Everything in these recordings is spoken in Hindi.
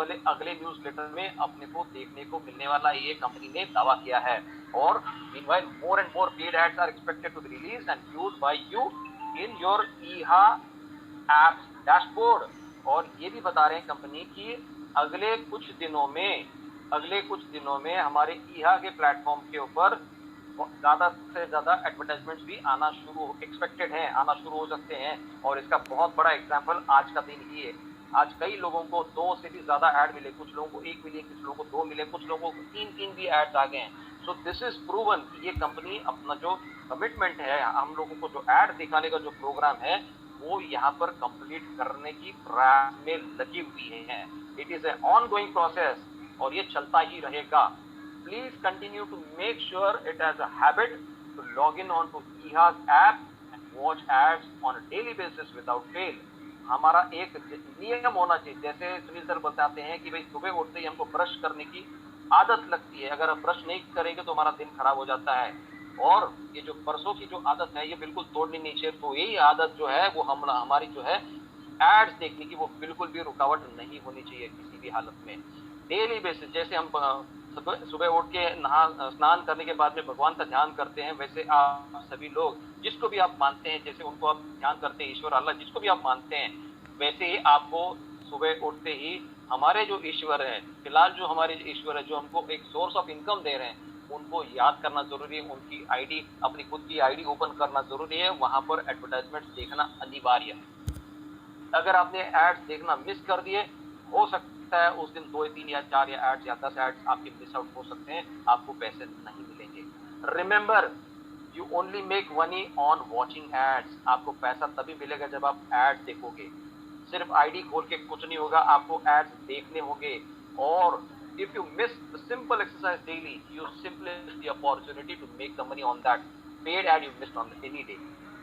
वाले अगले न्यूज़लेटर में अपने को देखने को मिलने वाला ये कंपनी ने दावा किया है। और meanwhile more and more paid ads are expected to be released and viewed by you in your EHA apps dashboard। और ये भी बता रहे हैं कंपनी की अगले कुछ दिनों में हमारे EHA के प्लेटफॉर्म के ऊपर ज्यादा से ज्यादा एडवर्टाइजमेंट्स भी आना शुरू हो सकते हैं। और इसका बहुत बड़ा एग्जांपल आज का दिन ही है। आज कई लोगों को 2 से भी ज्यादा ऐड मिले, कुछ लोगों को 1 मिले, कुछ लोगों को 2 मिले, कुछ लोगों को 3 भी एड्स आ गए हैं। सो दिस इज प्रूवन कि ये कंपनी अपना जो कमिटमेंट है, हम लोगों को जो ऐड दिखाने का जो प्रोग्राम है वो यहाँ पर कंप्लीट करने की प्रयास में लगी हुई है। It is a ongoing process और ये चलता ही रहेगा। Please continue to make sure it as a habit to log in onto EHA's app and watch ads on a daily basis without fail। हमारा एक नियम होना चाहिए, जैसे सुनील सर बताते हैं कि भाई सुबह उठते ही हमको ब्रश करने की आदत लगती है, अगर हम ब्रश नहीं करेंगे तो हमारा दिन खराब हो जाता है। और ये जो बरसों की जो आदत है ये बिल्कुल तोड़नी नहीं चाहिए। तो यही आदत जो है वो हमारी जो है एड्स देखने की, वो बिल्कुल भी रुकावट नहीं होनी चाहिए किसी भी हालत में। डेली बेसिस जैसे हम सुबह उठ के स्नान करने के बाद में भगवान का ध्यान करते हैं, वैसे आप सभी लोग जिसको भी आप मानते हैं, जैसे उनको आप ध्यान करते हैं, ईश्वर अल्लाह जिसको भी आप मानते हैं, वैसे ही आपको सुबह उठते ही हमारे जो ईश्वर है, फिलहाल जो हमारे ईश्वर है, जो हमको एक सोर्स ऑफ इनकम दे रहे हैं, उनको याद करना जरूरी है। उनकी आईडी, अपनी खुद की आईडी ओपन करना जरूरी है। वहां पर एडवर्टाइजमेंट देखना अनिवार्य है। अगर आपने एड्स देखना मिस कर दिए, हो सकता है उस दिन 2 3 या 4 या एड्स या 10 एड्स आपके मिस आउट हो सकते हैं, आपको पैसे नहीं मिलेंगे। Remember, you only make money on watching ads. आपको पैसा तभी मिलेगा जब आप एड्स देखोगे। सिर्फ आईडी खोल के कुछ नहीं होगा, आपको एड्स देखने होंगे। और if you miss the simple exercise daily, you simply miss the opportunity to make the money on that paid ad you missed on any day।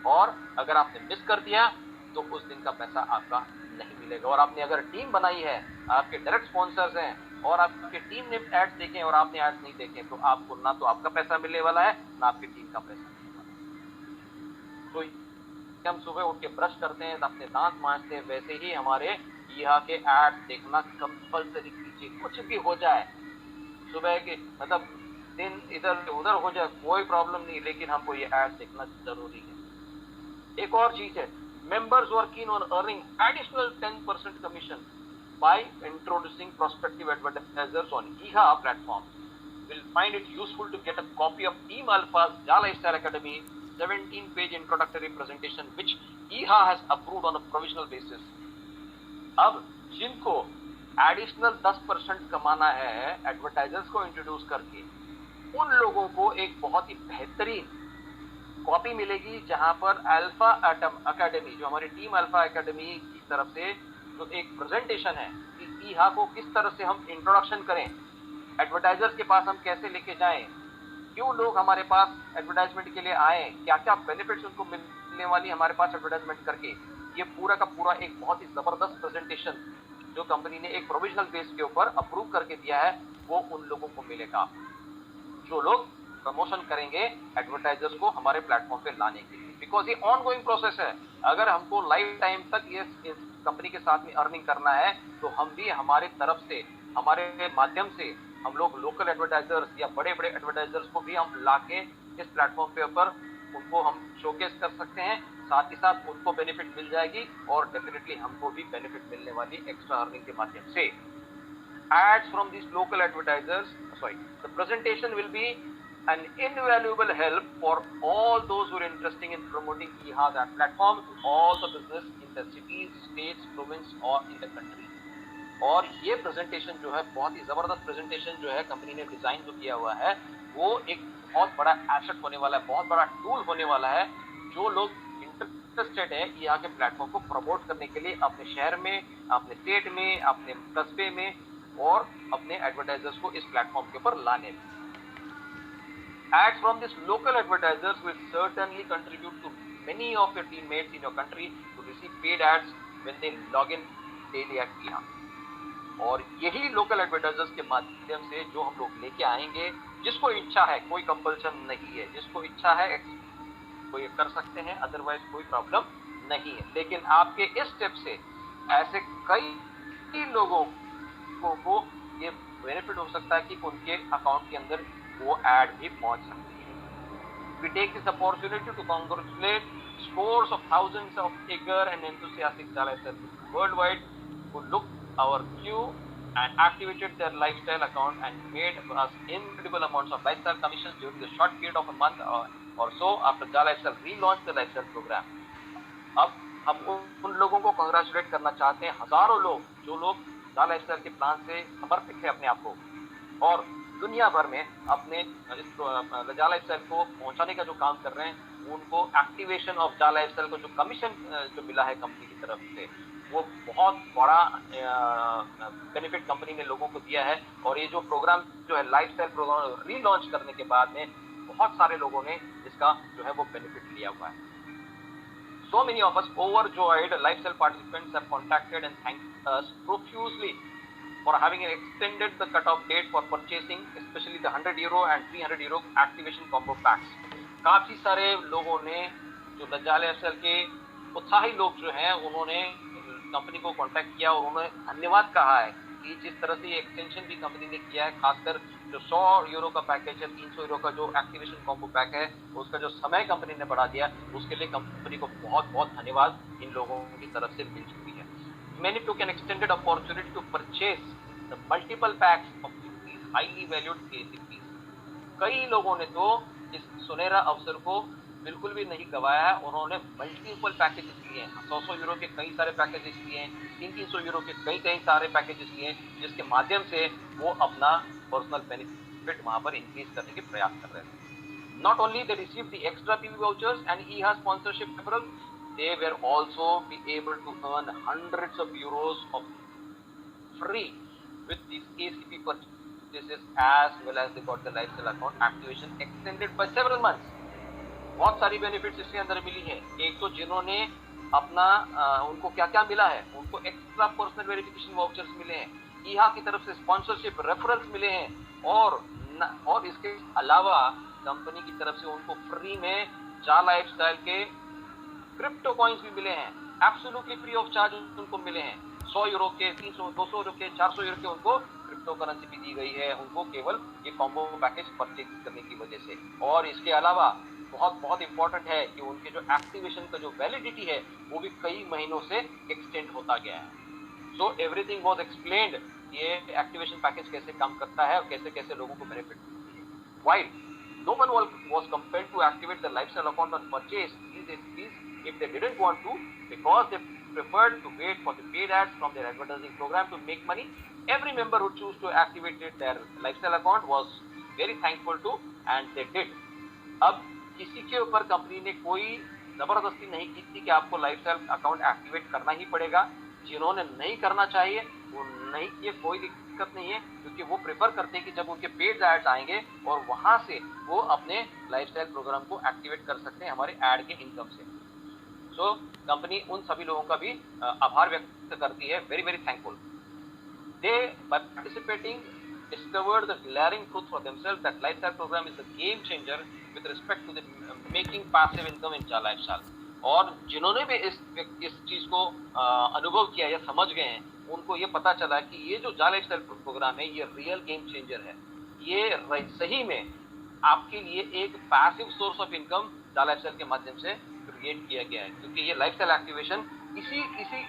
और अगर आपने मिस कर दिया तो उस दिन का पैसा आपका नहीं मिलेगा। और आपने अगर टीम बनाई है, आपके डायरेक्ट स्पॉन्सर्स हैं और आपके टीम ने एड्स देखे और आपने एड्स नहीं देखे, तो आपको ना तो आपका पैसा मिलने वाला है, ना आपकी टीम का पैसा मिलने वाला है। तो हम सुबह उठ के ब्रश करते हैं, अपने दांत मांजते हैं, वैसे ही हमारे यहाँ के एड्स देखना कंपल्सरी कीजिए। कुछ भी हो जाए, सुबह के मतलब दिन इधर उधर हो जाए, कोई प्रॉब्लम नहीं, लेकिन हमको ये एड्स देखना जरूरी है। एक और चीज है, members who are keen on earning additional 10% commission by introducing prospective advertisers on EHA platforms will find it useful to get a copy of Team Alpha's Ja Lifestyle Academy 17-page introductory presentation which EHA has approved on a provisional basis। अब जिनको एडिशनल 10% कमाना है एडवर्टाइजर्स को इंट्रोड्यूस करके, उन लोगों को एक बहुत ही बेहतरीन कॉपी मिलेगी, जहां पर अल्फा एकेडमी, जो हमारी टीम अल्फा एकेडमी की तरफ से जो एक प्रेजेंटेशन है कि EHA को किस तरह से हम इंट्रोडक्शन करें, एडवर्टाइजर्स के पास हम कैसे लेके जाएं, क्यों लोग हमारे पास एडवर्टाइजमेंट के लिए आए, क्या क्या बेनिफिट्स उनको मिलने वाली हमारे पास एडवर्टाइजमेंट करके, ये पूरा का पूरा एक बहुत ही जबरदस्त प्रेजेंटेशन जो कंपनी ने एक प्रोविजनल बेस के ऊपर अप्रूव करके दिया है, वो उन लोगों को मिलेगा जो लोग प्रमोशन करेंगे एडवर्टाइजर्स को हमारे प्लेटफॉर्म पे लाने के लिए। बिकॉज ये ऑनगोइंग प्रोसेस है, अगर हमको लाइफ टाइम तक ये इस कंपनी के साथ में अर्निंग करना है, तो हम भी हमारे तरफ से, हमारे माध्यम से, हम लोग लोकल एडवर्टाइजर्स या बड़े बड़े एडवर्टाइजर्स को भी हम लाके इस प्लेटफॉर्म पे ऊपर उनको हम शोकेस कर सकते हैं। साथ ही साथ उनको बेनिफिट मिल जाएगी और डेफिनेटली हमको भी बेनिफिट मिलने वाली एक्स्ट्रा अर्निंग के माध्यम से। Ads from these local advertisers, the presentation will be an invaluable help for all those who are interested in promoting EHA's ad platform to all the business in the cities, states, province or in the country। और ये प्रेजेंटेशन जो है, बहुत ही जबरदस्त प्रेजेंटेशन जो है कंपनी ने डिजाइन जो किया हुआ है, वो एक बहुत बड़ा एसेट होने वाला है, बहुत बड़ा टूल होने वाला है। जो लोग इंटरेस्टेड है EHA के प्लेटफॉर्म को प्रमोट करने के लिए अपने शहर में, अपने स्टेट में, अपने कस्बे में और अपने एडवर्टाइजर्स को इस प्लेटफॉर्म के ऊपर लाने में। Ads from these local advertisers will certainly contribute to many of your teammates in your country to receive paid ads when they log in daily at EHA। और यही लोकल एडवर्टाइजर्स के माध्यम से जो हम लोग लेके आएंगे, जिसको इच्छा है, कोई कंपल्शन नहीं है, जिसको इच्छा है कोई कर सकते हैं, अदरवाइज कोई प्रॉब्लम नहीं है। लेकिन आपके इस स्टेप से ऐसे कई लोगों लोगों को ये बेनिफिट हो सकता है कि उनके अकाउंट के अंदर वो ऐड भी पहुंच सकती है. We take this opportunity to congratulate scores of thousands of eager and enthusiastic Jala sellers worldwide who looked our queue and activated their lifestyle account and made us incredible amounts of lifestyle commissions during the short period of a month or so after Jala Excel relaunched the lifestyle program. अब हम उन लोगों को कंग्रेचुलेट करना चाहते हैं, हजारों लोग जो लोग Jala Excel के प्लान से समर्पित थे अपने आप को और दुनिया भर में अपने इस Jala Excel को पहुंचाने का जो काम कर रहे हैं, उनको एक्टिवेशन ऑफ Jala Excel को जो कमीशन जो मिला है कंपनी की तरफ से, वो बहुत बड़ा बेनिफिट कंपनी ने लोगों को दिया है. और ये जो प्रोग्राम जो है लाइफस्टाइल प्रोग्राम रीलॉन्च करने के बाद में बहुत सारे लोगों ने इसका जो है वो बेनिफिट लिया हुआ है. So many of us overjoyed lifestyle participants have contacted and thanked us profusely for having extended the cutoff date for purchasing, especially the €100 and €300 activation combo packs. काफी सारे लोगों ने जो Jala Excel के उत्साही लोग जो हैं उन्होंने कंपनी को कांटेक्ट किया और उन्होंने धन्यवाद कहा है कि जिस तरह से ये एक्सटेंशन भी कंपनी ने किया है, खासकर जो €100 का पैकेज है, €300 का जो एक्टिवेशन कॉम्बो पैक है, उसका जो समय कंपनी ने बढ़ा दिया, उसके लिए कंपनी को बहुत बहुत धन्यवाद इन लोगों की तरफ से मिल चुकी है. Many took an extended opportunity to purchase the multiple packs of these highly valued ACPs. कई लोगों ने तो इस सुनहरा अवसर को बिल्कुल भी नहीं गवाया है. उन्होंने मल्टीपल पैकेजेस लिए हैं, €100 के कई सारे पैकेजेस लिए हैं, €300 के कई सारे पैकेजेस लिए हैं, जिसके माध्यम से वो अपना पर्सनल बेनिफिट वहां पर इंक्रीज करने के प्रयास कर रहे थे. Not only they received the extra PV vouchers and EHA sponsorship referral, they were also be able to earn hundreds of euros of free with these ACP purchases as well as they got the lifestyle account activation extended by several months. बहुत सारी बेनिफिट्स इसके अंदर मिली है. एक तो जिन्होंने अपना उनको क्या क्या मिला है, उनको एक्स्ट्रा पर्सनल वेरिफिकेशन वाउचर्स मिले हैं, ईहा की तरफ से स्पॉन्सरशिप रेफरल्स मिले हैं और इसके अलावा कंपनी की तरफ से उनको फ्री में Jala Excel के क्रिप्टो कॉइन्स भी मिले हैं, एब्सोल्युटली फ्री ऑफ चार्ज उनको मिले हैं. €100 के, 300, €200 के, €400 के उनको क्रिप्टो करेंसी भी दी गई है, उनको केवल ये कॉम्बो पैकेज परचेज करने की वजह से. और इसके अलावा बहुत इंपॉर्टेंट है कि उनके जो एक्टिवेशन का जो वैलिडिटी है वो भी कई महीनों से एक्सटेंड होता गया है. सो एवरीथिंग वाज एक्सप्लेन्ड, ये एक्टिवेशन पैकेज कैसे काम करता है और कैसे कैसे लोगों को बेनिफिट मिलती है. While no one was compelled to activate the lifestyle account on purchase these ACPs if they didn't want to, because they preferred to wait for the paid ads from their advertising program to make money. Every member who chose to activate their lifestyle account was very thankful to and they did. अब किसी के ऊपर कंपनी ने कोई जबरदस्ती नहीं की थी कि आपको लाइफस्टाइल अकाउंट एक्टिवेट करना ही पड़ेगा. जिन्होंने नहीं करना चाहिए वो नहीं किए, कोई दिक्कत नहीं है, क्योंकि वो प्रेफर करते हैं कि जब उनके पेड एड्स आएंगे और वहां से वो अपने लाइफस्टाइल प्रोग्राम को एक्टिवेट कर सकते हैं हमारे एड के इनकम से. सो कंपनी उन सभी लोगों का भी आभार व्यक्त करती है. Very very thankful. They by participating discovered the glaring truth for themselves that lifestyle program is a game changer with respect to the making passive income in Jala Excel. और जिन्होंने भी इस चीज को अनुभव किया या समझ गए हैं, उनको ये पता चला कि ये जो Jala Excel प्रोग्राम है ये रियल गेम चेंजर है. ये सही में आपके लिए एक passive source of income Jala Excel के माध्यम से क्रिएट किया गया है, क्योंकि ये लाइफस्टाइल एक्टिवेशन इसी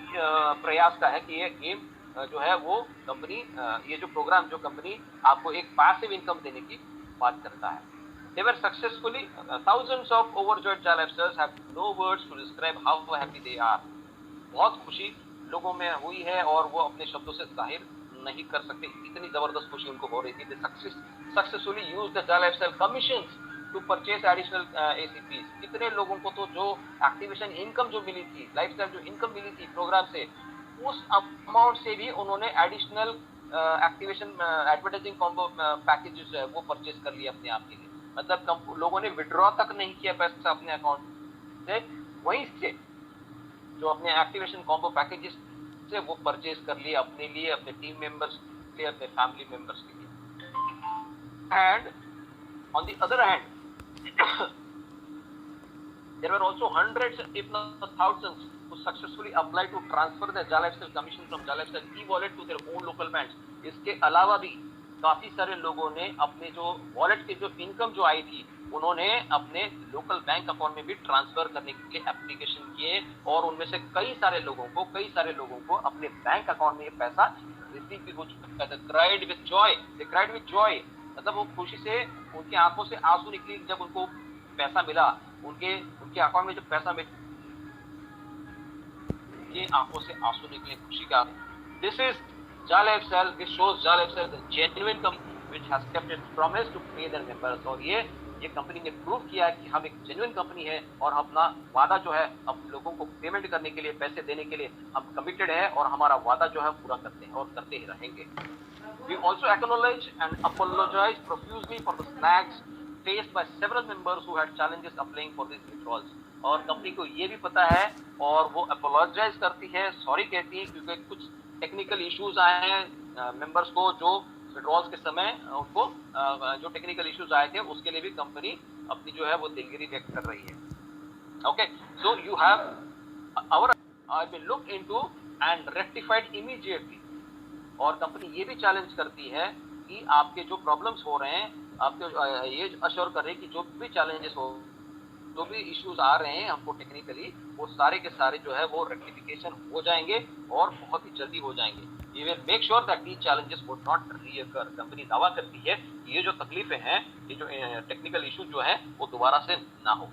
प्रयास का है कि ये गेम जो है वो कंपनी, ये जो प्रोग्राम जो कंपनी आपको एक पैसिव इनकम देने की बात करता है. They were successfully thousands of overjoyed Jala Excellers have no words to describe how happy they are. बहुत खुशी लोगों में हुई है और वो अपने शब्दों से जाहिर नहीं कर सकते, इतनी जबरदस्त खुशी उनको हो रही थी. They successfully used the Jala Excel commissions to purchase additional ACPs. कितने लोगों को तो जो एक्टिवेशन इनकम जो मिली थी, लाइफस्टाइल जो इनकम मिली थी प्रोग्राम से, उस अमाउंट से भी उन्होंने additional activation advertising combo package जो है वो परचेज कर लिया अपने आप के लिए. मतलब लोगों ने विड्रॉ तक नहीं किया पैसा अपने अकाउंट से, वहीं से जो अपने एक्टिवेशन कॉम्बो पैकेजेस से वो परचेज कर लिए अपने लिए, अपने टीम मेंबर्स के लिए, अपने फैमिली मेंबर्स के लिए. And on the other hand there were also hundreds if not thousands who successfully applied to transfer their Jala Excel commission from Jala Excel e-wallet to their own local banks. इसके अलावा भी काफी सारे लोगों ने अपने जो वॉलेट की जो इनकम जो आई थी उन्होंने अपने लोकल बैंक अकाउंट में भी ट्रांसफर करने के लिए एप्लीकेशन किए, और उनमें से कई सारे लोगों को अपने बैंक अकाउंट में ये पैसा रिसीव भी हो चुका है। क्राइड विद जॉय, मतलब वो खुशी से, उनकी आंखों से आंसू निकली जब उनको पैसा मिला, उनके उनके अकाउंट में जब पैसा मिला, उनकी आंखों से आंसू निकले खुशी का। This is Jala Excel. This shows Jala Excel is a genuine company which has kept its promise to pay their members. और ये कंपनी ने प्रूव किया है कि हम एक जेन्युइन कंपनी है और अपना वादा जो है अब लोगों को पेमेंट करने के लिए, पैसे देने के लिए हम कमिटेड है, और हमारा वादा जो है पूरा करते हैं और करते ही रहेंगे। We also acknowledge and apologize profusely for the snags faced by several members who had challenges applying for these withdrawals. और कंपनी को ये भी पता है और वो अपोलोजाइज करती है, सॉरी कहती है, क्योंकि कुछ टेक्निकल इश्यूज आए हैं मेंबर्स को, जो विड्रॉल्स के समय उनको जो टेक्निकल इश्यूज आए थे उसके लिए भी कंपनी अपनी जो है वो दिलगिरी व्यक्त कर रही है। Okay, so you have our I will look into and rectified immediately. और कंपनी ये भी चैलेंज करती है कि आपके जो प्रॉब्लम्स हो रहे हैं, आपके ये अश्योर कर रहे हैं कि जो भी चैलेंजेस हो, जो भी इश्यूज आ रहे हैं हमको टेक्निकली, वो सारे के सारे जो है वो रेक्टिफिकेशन हो जाएंगे और बहुत ही जल्दी हो जाएंगे। ये will make sure that these challenges would not reoccur. Company दावा करती है कि ये जो तकलीफें हैं, ये जो टेक्निकल इश्यूज जो है वो दोबारा से ना हो।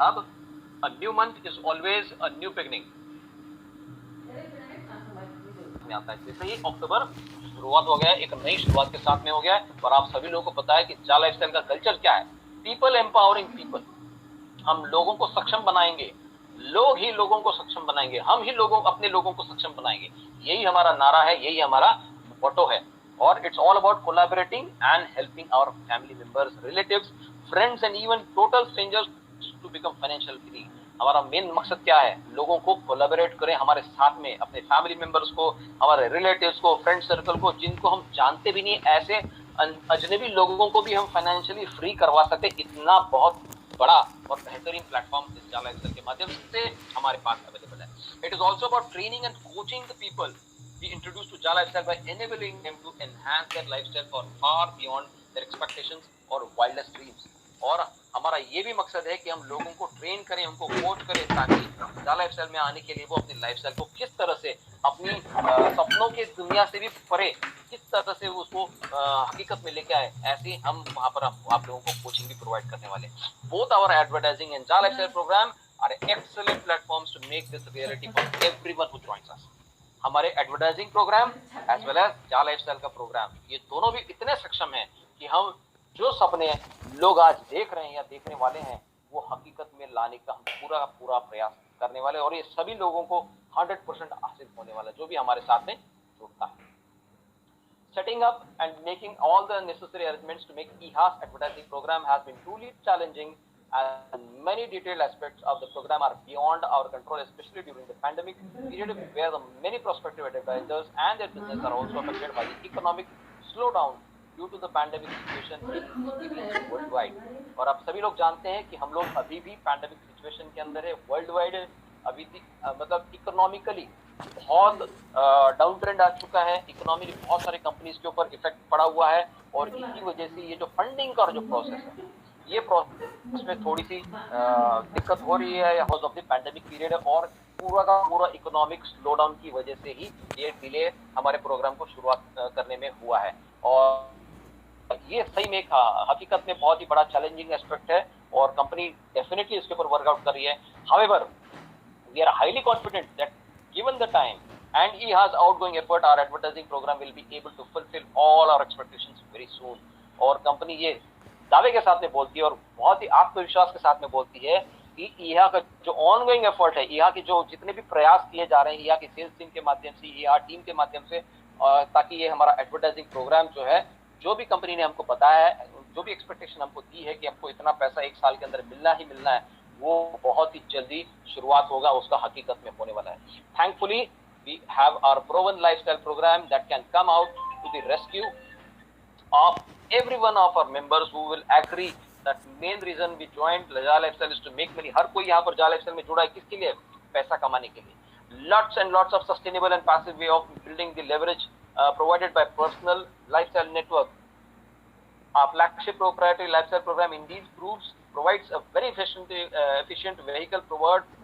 अब a new month is always a new beginning में आता है। जैसे ही अक्टूबर शुरुआत हो गया है, एक नई शुरुआत के साथ में हो गया है, और आप सभी लोगों को पता है कि जाला लाइफस्टाइल का कल्चर क्या है। पीपल एम्पावरिंग पीपल, हम लोगों को सक्षम बनाएंगे, लोग ही लोगों को सक्षम बनाएंगे, हम ही अपने लोगों को सक्षम बनाएंगे। यही हमारा नारा है, यही हमारा मोटो है। और it's all about collaborating and helping our family members, relatives, friends and even total strangers to become financial free. हमारा मेन मकसद क्या है? लोगों को कोलैबोरेट करें हमारे साथ में, अपने फैमिली मेंबर्स को, हमारे रिलेटिव्स को, फ्रेंड सर्कल को, जिनको हम जानते भी नहीं, ऐसे अजनबी लोगों को भी हम फाइनेंशियली फ्री करवा सकते। इतना बहुत बड़ा और बेहतरीन प्लेटफॉर्म इस जाला एक्सेल के माध्यम से हमारे पास अवेलेबल है। It is also about training and coaching the people we introduce to Jala Excel by enabling them to enhance their lifestyle for far beyond their expectations और वाइल्डेस्ट ड्रीम्स। और हमारा ये भी मकसद है कि हम लोगों को ट्रेन करें, उनको कोच करें, ताकि जाला एक्सेल में आने के लिए वो अपनी लाइफस्टाइल को किस तरह से अपनी सपनों की दुनिया से भी परे किस तरह से उसको हकीकत में लेके आए। ऐसे हम वहां पर आप लोगों को कोचिंग भी प्रोवाइड करने वाले। Both our advertising and Jala Excel program are excellent platforms to make this reality for everyone who joins us. हमारे advertising program as well as Jala Excel का प्रोग्राम, ये दोनों भी इतने सक्षम हैं कि हम जो सपने लोग आज देख रहे हैं या देखने वाले हैं, वो हकीकत में लाने का हम पूरा प्रयास करने वाले, और ये सभी लोगों को 100% हासिल होने वाला जो भी हमारे साथ में जुड़ता है। Setting up and making all the necessary arrangements to make EHAS advertising program has been truly challenging, and many detailed aspects of the program are beyond our control, especially during the pandemic period where the many prospective advertisers and their business are also affected by the economic slowdown due to the pandemic situation worldwide। और आप सभी लोग जानते हैं कि हम लोग अभी भी पैंडेमिक सिचुएशन के अंदर है, वर्ल्ड वाइड अभी मतलब इकोनॉमिकली बहुत डाउन ट्रेंड आ चुका है, इकोनॉमी बहुत सारे कंपनीज के ऊपर इफेक्ट पड़ा हुआ है, और इसी वजह से ये जो फंडिंग का जो प्रोसेस है, ये प्रोसेस में थोड़ी सी दिक्कत हो रही है because of the pandemic period, और पूरा का पूरा इकोनॉमिक स्लोडाउन की वजह से ही ये डिले हमारे प्रोग्राम को शुरुआत करने में हुआ है। और ये सही में हकीकत में बहुत ही बड़ा चैलेंजिंग एस्पेक्ट है, और कंपनी डेफिनेटली इसके ऊपर वर्कआउट कर रही है। However we are highly confident that given the time and EHA's outgoing effort, our advertising program will be able to fulfill all our expectations very soon। और कंपनी ये दावे के साथ में बोलती है और बहुत ही आत्मविश्वास के साथ में बोलती है कि EHA का जो ऑनगोइंग एफर्ट है, EHA के जो जितने भी प्रयास किए जा रहे हैं EHA की सेल्स टीम के माध्यम से, EHA टीम के माध्यम से, ताकि ये हमारा एडवर्टाइजिंग प्रोग्राम जो है, जो भी कंपनी ने हमको बताया है, जो भी एक्सपेक्टेशन हमको दी है कि हमको इतना पैसा एक साल के अंदर मिलना ही मिलना है, वो बहुत ही जल्दी शुरुआत होगा, उसका हकीकत में होने वाला है। Thankfully we have our proven lifestyle program that can come out to the rescue of every one of our members who will agree that main reason we joined Jala lifestyle is to make money. हर कोई यहाँ पर जाला लाइफस्टाइल में जुड़ा है किसके लिए? पैसा कमाने के लिए। Lots and lots of sustainable and passive way of building the leverage provided by Personal Lifestyle Network. Our flagship proprietary lifestyle program indeed provides a very efficient vehicle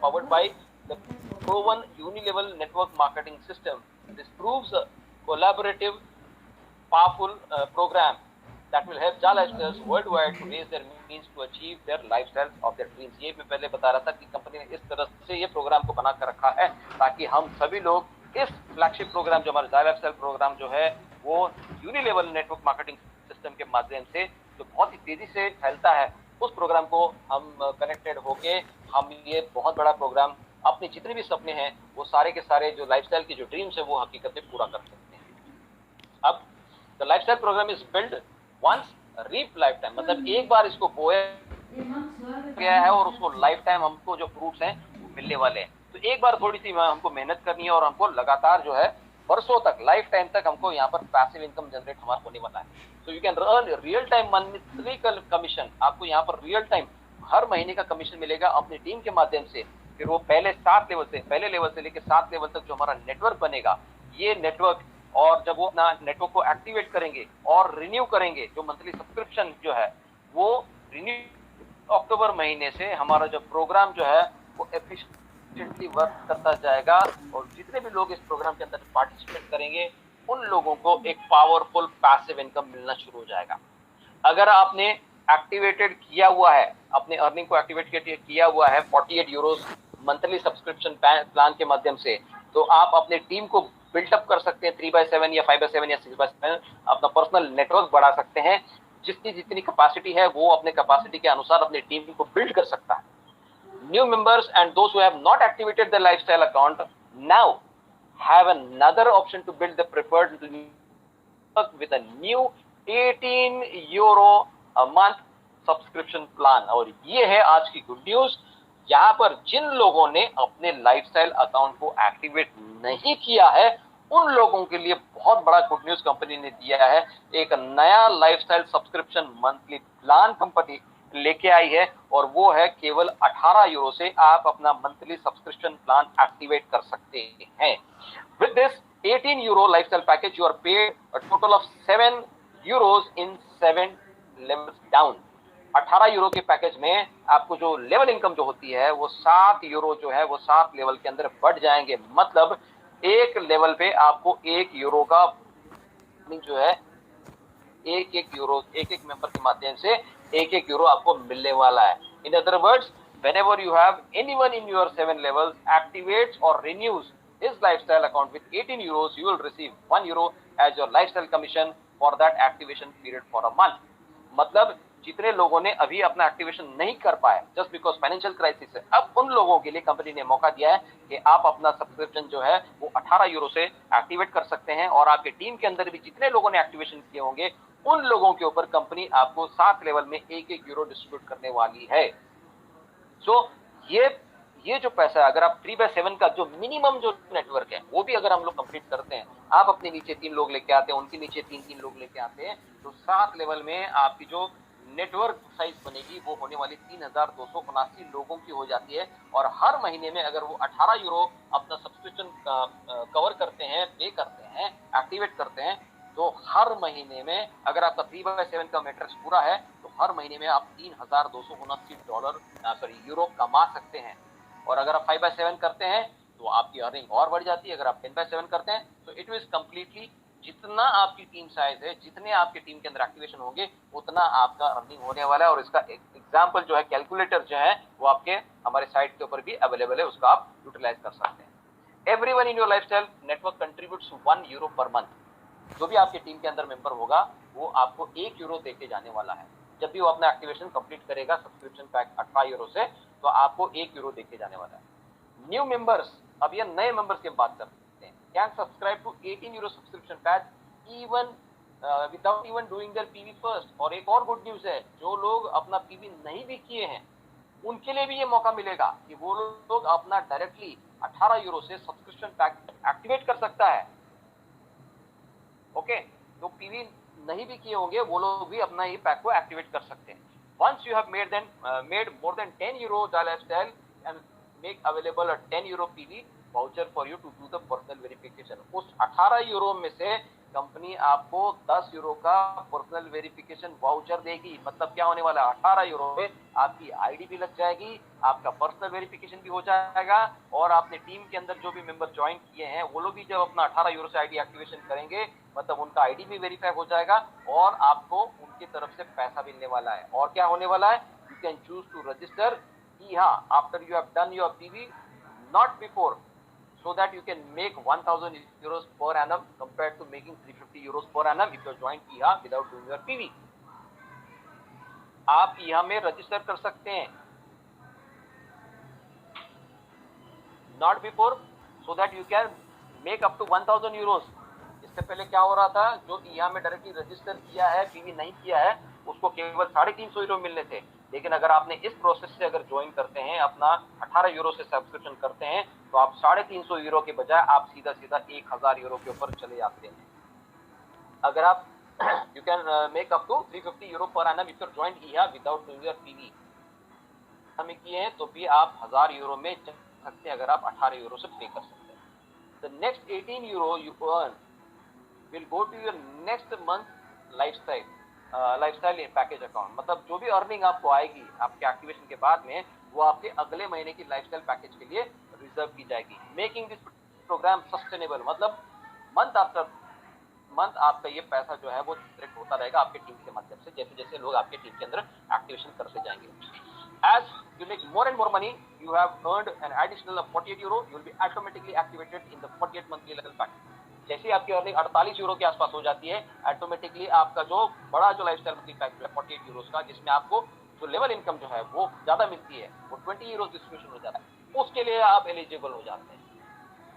powered by the proven unilevel network marketing system. This proves a collaborative, powerful program that will help jar lifestyles worldwide to raise their means to achieve their lifestyles of their dreams. ये मैं पहले बता रहा था कि कंपनी ने इस तरह से ये प्रोग्राम को बना कर रखा है ताकि हम सभी लोग इस फ्लैगशिप प्रोग्राम जो हमारा जार लाइफस्टाइल प्रोग्राम जो है वो यूनिलेवल नेटवर्क मार्केटिंग सिस्टम के माध्यम से जो बहुत ही तेजी से फैलता है उस प्रोग्राम को हम कनेक्टेड होके हम ये बहुत बड़ा प्रोग्राम अपने जितने भी सपने हैं वो सारे के सारे जो लाइफस्टाइल की जो ड्रीम्स है वो हकीकत में पूरा कर सकते हैं। अब the lifestyle program is build once reap life time, मतलब एक बार इसको बोया गया है और उसको लाइफ टाइम हमको जो फ्रूट्स हैं वो मिलने वाले हैं। तो एक बार थोड़ी सी हमको मेहनत करनी है और हमको लगातार जो है वर्षों तक लाइफ टाइम तक हमको यहाँ पर पैसिव इनकम जनरेट हमारा होने वाला है। So you can earn real time monthly commission, आपको यहाँ पर रियल टाइम हर महीने का कमीशन मिलेगा अपनी टीम के माध्यम से। फिर वो पहले लेवल से लेकर 7 लेवल तक जो हमारा नेटवर्क बनेगा, ये नेटवर्क, और जब वो अपना नेटवर्क को एक्टिवेट करेंगे और रिन्यू करेंगे, जो मंथली सब्सक्रिप्शन जो है वो रिन्यू अक्टूबर महीने से हमारा जो प्रोग्राम जो है वो एफिशिएंटली वर्क करता जाएगा और जितने भी लोग इस प्रोग्राम के अंदर पार्टिसिपेट करेंगे उन लोगों को एक पावरफुल पैसिव इनकम मिलना शुरू हो जाएगा। अगर आपने एक्टिवेटेड किया हुआ है, अपने अर्निंग को एक्टिवेट किया हुआ है 48 यूरोस मंथली सब्सक्रिप्शन प्लान के माध्यम से, तो आप अपने टीम को बिल्टअप कर सकते हैं 3/7 या 5/7 या 6/7, अपना पर्सनल नेटवर्क बढ़ा सकते हैं। जिसकी जितनी कैपेसिटी है वो अपने कैपेसिटी के अनुसार अपनी टीम को बिल्ड कर सकता है। New members and those who have not activated their lifestyle account now have another option to build the preferred network with a new 18 euro a month subscription plan. और ये है आज की गुड न्यूज। यहाँ पर जिन लोगों ने अपने लाइफस्टाइल अकाउंट को एक्टिवेट नहीं किया है उन लोगों के लिए बहुत बड़ा गुड न्यूज कंपनी ने दिया है। एक नया lifestyle subscription monthly plan company लेके आई है और वो है केवल 18 यूरो से आप अपना मंथली सब्सक्रिप्शन प्लान एक्टिवेट कर सकते हैं। With this 18 euro lifestyle package you are paid a total of 7 euros in 7 levels down. 18 euro के पैकेज में आपको जो लेवल इनकम जो होती है वो 7 यूरो जो है वो 7 लेवल के अंदर बढ़ जाएंगे। मतलब एक लेवल पे आपको 1 यूरो का जो है एक मेंबर के माध्यम से 1 यूरो आपको मिलने वाला है। In other words, whenever you have anyone in your 7 levels activates or renews his lifestyle account with 18 euros, you will receive 1 euro as your lifestyle commission for that activation period for a month। मतलब जितने लोगों ने अभी अपना एक्टिवेशन नहीं कर पाए जस्ट बिकॉज फाइनेंशियल क्राइसिस है, अब उन लोगों के लिए कंपनी ने मौका दिया है कि आप अपना सब्सक्रिप्शन जो है वो 18 यूरो से एक्टिवेट कर सकते हैं और आपके टीम के अंदर भी जितने लोगों ने एक्टिवेशन किए होंगे उन लोगों के ऊपर कंपनी आपको 7 लेवल में 1 यूरो डिस्ट्रीब्यूट करने वाली है। सो ये जो पैसा है, अगर आप 3/7 का जो मिनिमम जो नेटवर्क है वो भी अगर हम लोग कंप्लीट करते हैं, आप अपने नीचे 3 लोग लेके आते हैं, उनके नीचे 3 लोग लेके आते हैं, तो 7 लेवल में आपकी जो नेटवर्क साइज बनेगी वो होने वाली 3279 लोगों की हो जाती है। और हर महीने में अगर वो 18 यूरो अपना सब्सक्रिप्शन कवर करते हैं, पे करते हैं, एक्टिवेट करते हैं, तो हर महीने में अगर आपका 3/7 का मैट्रिक्स पूरा है तो हर महीने में आप $3279 यूरो कमा सकते हैं। और अगर आप 5/7 करते हैं तो आपकी अर्निंग और बढ़ जाती है। अगर आप 10/7 करते हैं तो इट इज कंप्लीटली, जितना आपकी टीम साइज है, जितने आपके टीम के अंदर एक्टिवेशन होंगे उतना आपका अर्निंग होने वाला है। और इसका एक एग्जाम्पल जो है, कैलकुलेटर जो है वो आपके हमारे साइट के ऊपर भी अवेलेबल है, उसका आप यूटिलाइज कर सकते हैं। Everyone in your lifestyle network contributes 1 euro per month. जो भी आपके टीम के अंदर मेंबर होगा वो आपको 1 यूरो देके जाने वाला है। जब भी वो अपना एक्टिवेशन कंप्लीट करेगा सब्सक्रिप्शन पैक 18 यूरो से, तो आपको 1 यूरो देके जाने वाला है। न्यू मेंबर्स, अब ये नए मेंबर्स की बात करते हैं, can subscribe to 18 euro subscription pack even without even doing their PV first. और एक और गुड न्यूज है, जो लोग अपना पीवी नहीं भी किए हैं उनके लिए भी ये मौका मिलेगा कि वो लोग अपना डायरेक्टली 18 यूरो से सब्सक्रिप्शन पैक एक्टिवेट कर सकता है। ओके, तो पीवी नहीं भी किए होंगे वो लोग भी अपना ये पैक को एक्टिवेट कर सकते हैं। Once you have made more than 10 euro lifestyle and make available a 10 euro PV voucher for you to do the personal verification. उस 18 यूरो में से कंपनी आपको 10 यूरो का पर्सनल वेरिफिकेशन वाउचर देगी। मतलब क्या होने वाला है, 18 यूरो में आपकी आईडी भी लग जाएगी, आपका पर्सनल वेरिफिकेशन भी हो जाएगा, और आपने टीम के अंदर जो भी मेंबर ज्वाइन किए हैं वो लोग भी जब अपना 18 यूरो से आईडी एक्टिवेशन करेंगे, मतलब उनका आईडी भी वेरीफाई हो जाएगा और आपको उनकी तरफ से पैसा मिलने वाला है। और क्या होने वाला है, you can choose to register after you have done your PV, not before, so that you can make 1000 euros per annum compared to making 350 euros per annum if you join IHA without doing your PV। आप IHA में रजिस्टर कर सकते हैं not before, so that you can make up to 1000 euros। इससे पहले क्या हो रहा था, जो IHA में डायरेक्टली रजिस्टर किया है, PV नहीं किया है, उसको केवल 350 यूरो मिलने थे। लेकिन अगर आपने इस प्रोसेस से अगर ज्वाइन करते हैं, अपना 18 यूरो से सब्सक्रिप्शन करते हैं, तो आप 350 यूरो के बजाय आप सीधा 1000 यूरो के ऊपर चले जाते हैं। अगर आप you can make up to 350 euro per annum if you join IHA without doing your PV. हमें किए हैं तो भी आप 1000 यूरो में चल सकते हैं अगर आप 18 यूरो से पे कर सकते हैं। The next 18 euro you earn will go to your next month lifestyle package account. मतलब जो भी अर्निंग आपको आएगी आपके एक्टिवेशन के बाद में, वो आपके अगले महीने की लाइफस्टाइल पैकेज के लिए रिजर्व की जाएगी। मेकिंग दिस प्रोग्राम सस्टेनेबल, मतलब मंथ आफ्टर मंथ आपका ये पैसा जो है वो जनरेट होता रहेगा आपके टीम के माध्यम से, जैसे जैसे लोग आपके टीम के अंदर एक्टिवेशन करते जाएंगे। As you make more and more money, you have earned an additional of 48 euro. You will be automatically activated in the 48 monthly level package। जैसे आपकी अर्निंग 48 यूरो के आसपास हो जाती है, ऑटोमेटिकली आपका जो बड़ा जो लाइफस्टाइल मंथली पैकेज है 48 यूरो का, जिसमें आपको जो लेवल इनकम जो है वो ज्यादा मिलती है, वो 20 यूरो डिस्ट्रीब्यूशन हो जाता है, उसके लिए आप एलिजिबल हो जाते हैं।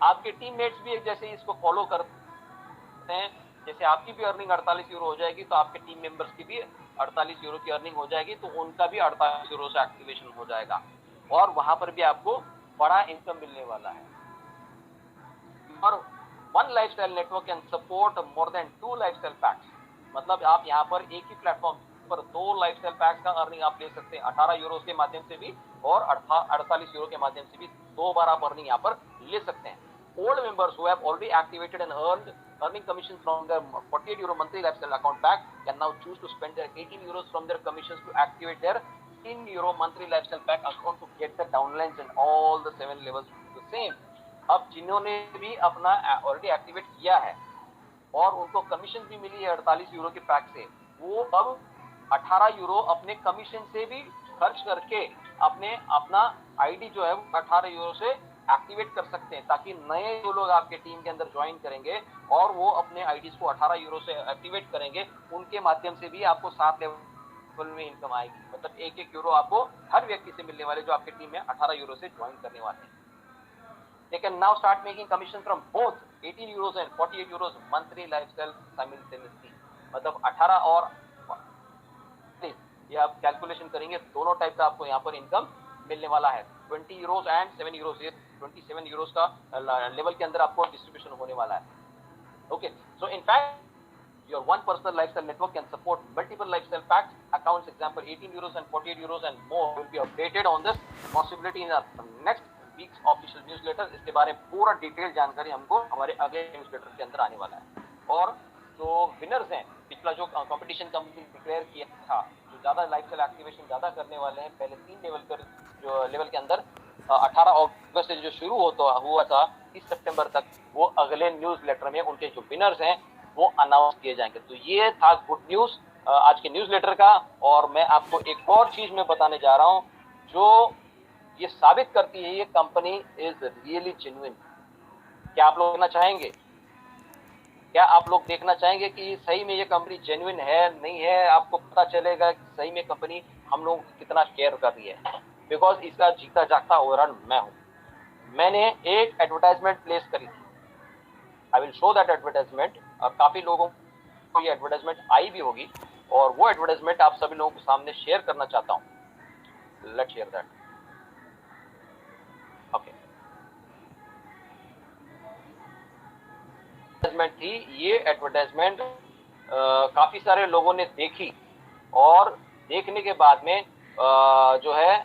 आपके टीममेट्स भी जैसे इसको फॉलो करते हैं, जैसे आपकी भी अर्निंग 48 यूरो हो जाएगी तो आपके टीम मेंबर्स की भी 48 यूरो की अर्निंग हो जाएगी, तो उनका भी 48 यूरो से एक्टिवेशन हो जाएगा और वहां पर भी आपको बड़ा इनकम मिलने वाला है। और one lifestyle network can support more than 2 lifestyle PACS. मतलब आप यहाँ पर एक ही प्लेटफॉर्म पर 2 लाइफस्टाइल पैक्स का अर्निंग आप ले सकते हैं, 18 यूरो के माध्यम से भी और 48 यूरो के माध्यम से भी 2 बार आप अर्निंग यहाँ पर ले सकते हैं। Old members who have already activated and earning commissions from their 48 euro monthly lifestyle account pack can now choose to spend their 18 euros from their commissions to activate their 10 euro monthly lifestyle pack account to get the downlines and all the 7 levels the same। अब जिन्होंने भी अपना ऑलरेडी एक्टिवेट किया है और उनको कमीशन भी मिली है 48 यूरो के पैक से, वो अब 18 यूरो अपने कमीशन से भी खर्च करके अपना आईडी जो है वो 18 यूरो से एक्टिवेट कर सकते हैं, ताकि नए जो लोग आपके टीम के अंदर ज्वाइन करेंगे और वो अपने आईडीज को 18 यूरो से एक्टिवेट करेंगे, उनके माध्यम से भी आपको 7 लेवल में इनकम आएगी। मतलब 1-1 यूरो आपको हर व्यक्ति से मिलने वाले जो आपके टीम में 18 यूरो से ज्वाइन करने वाले हैं। They can now start making commission from both 18 euros and 48 euros monthly lifestyle simultaneously। मतलब 18 और ये आप कैलकुलेशन करेंगे, दोनों टाइप का आपको यहाँ पर इनकम मिलने वाला है। 20 यूरोज एंड 7 यूरोज, ये 27 यूरोज का लेवल के अंदर आपको डिस्ट्रीब्यूशन होने वाला है। Okay, so in fact your one personal lifestyle network can support multiple lifestyle packs accounts। Example 18 euros and 48 euros and more will be updated on this possibility in our next week's official newsletter। इसके बारे में पूरा डिटेल जानकारी हमको हमारे अगले न्यूज़लेटर के अंदर आने वाला है। और जो विनर्स हैं, पिछला जो कंपटीशन कंपनी डिक्लेयर किया था, जो ज्यादा लाइफस्टाइल एक्टिवेशन ज्यादा करने वाले हैं, पहले 3 लेवल पर जो लेवल के अंदर 18 अगस्त से जो शुरू हुआ था 30 सितंबर तक, वो अगले न्यूज़लेटर में उनके जो विनर्स हैं वो अनाउंस किए जाएंगे। तो ये था गुड न्यूज आज के न्यूज़लेटर का। और मैं आपको एक और चीज में बताने जा रहा हूं जो ये साबित करती है ये कंपनी इज रियली जेन्युइन। क्या आप लोग देखना चाहेंगे? क्या आप लोग देखना चाहेंगे कि सही में ये कंपनी जेन्युइन है नहीं है? आपको पता चलेगा कि सही में कंपनी हम लोग कितना केयर कर रही है, बिकॉज इसका जीता जागता उदाहरण मैं हूं। मैंने एक एडवर्टाइजमेंट प्लेस करी थी, I will show that advertisement. काफी लोगों को ये एडवर्टाइजमेंट आई भी होगी और वो एडवर्टाइजमेंट आप सभी लोगों के सामने शेयर करना चाहता हूं। Let's share that. Okay, advertisement थी ये एडवर्टाइजमेंट, काफी सारे लोगों ने देखी और देखने के बाद में जो है